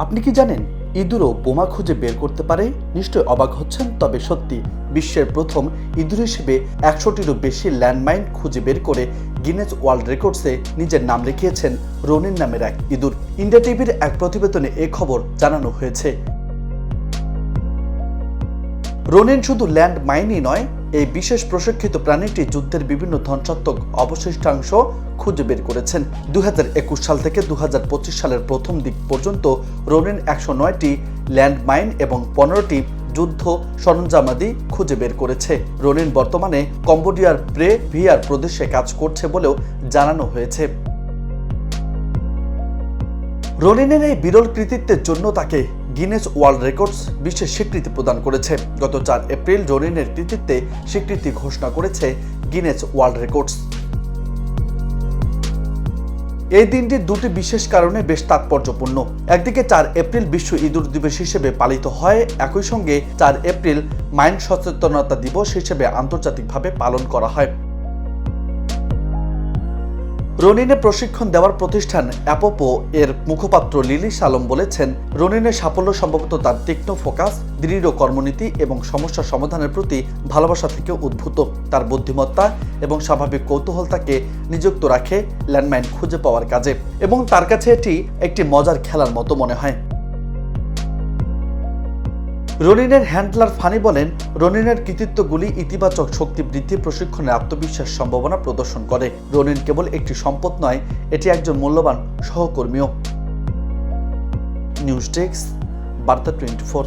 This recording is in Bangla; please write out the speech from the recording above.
আপনি কি জানেন ইঁদুরও বোমা খুঁজে বের করতে পারে? নিশ্চয় অবাক হচ্ছেন, তবে সত্যি। বিশ্বের প্রথম ইঁদুর হিসেবে 100টিরও বেশি ল্যান্ডমাইন খুঁজে বের করে গিনেস ওয়ার্ল্ড রেকর্ডসে নিজের নাম লিখিয়েছেন রনিন নামের এক ইঁদুর। ইন্ডিয়া টিভির এক প্রতিবেদনে এ খবর জানানো হয়েছে। রনিন শুধু ল্যান্ড মাইনই নয়, এই বিশেষ প্রশিক্ষিত প্রাণীটি যুদ্ধের বিভিন্ন ধ্বংসাত্মক অবশিষ্টাংশ খুঁজে বের করেছেন। 2021 সাল থেকে 2025 সালের প্রথম দিক পর্যন্ত রনিন 109টি ল্যান্ড মাইন এবং 15টি যুদ্ধ সরঞ্জামাদি খুঁজে বের করেছে। রনিন বর্তমানে কম্বোডিয়ার প্রে ভিয়ার প্রদেশে কাজ করছে বলেও জানানো হয়েছে। রনিনের এই বিরল কৃতিত্বের জন্য তাকে গিনেস ওয়ার্ল্ড রেকর্ডস বিশেষ স্বীকৃতি প্রদান করেছে। গত 4 এপ্রিল রনিনের কৃতিত্বে স্বীকৃতি ঘোষণা করেছে গিনেস ওয়ার্ল্ড রেকর্ডস। এই দিনটি দুটি বিশেষ কারণে বেশ তাৎপর্যপূর্ণ। একদিকে 4 এপ্রিল বিশ্ব ইঁদুর দিবস হিসেবে পালিত হয়, একই সঙ্গে 4 এপ্রিল মাইন সচেতনতা দিবস হিসেবে আন্তর্জাতিকভাবে পালন করা হয়। রনিনের প্রশিক্ষণ দেওয়ার প্রতিষ্ঠান অ্যাপোপো এর মুখপাত্র লিলিস আলম বলেছেন, রনিনের সাফল্য সম্ভবত তার তীক্ষ্ণ ফোকাস, দৃঢ় কর্মনীতি এবং সমস্যা সমাধানের প্রতি ভালোবাসা থেকে উদ্ভূত। তার বুদ্ধিমত্তা এবং স্বাভাবিক কৌতূহল তাকে নিযুক্ত রাখে ল্যান্ডমাইন খুঁজে পাওয়ার কাজে, এবং তার কাছে এটি একটি মজার খেলার মতো মনে হয়। রনিনের হ্যান্ডলার ফানি বলেন, রনিনের কৃতিত্বগুলি ইতিবাচক শক্তি বৃদ্ধি, প্রশিক্ষণের আত্মবিশ্বাস সম্ভাবনা প্রদর্শন করে। রনিন কেবল একটি সম্পদ নয়, এটি একজন মূল্যবান সহকর্মীও। নিউজ ডেস্ক, বার্তা 24।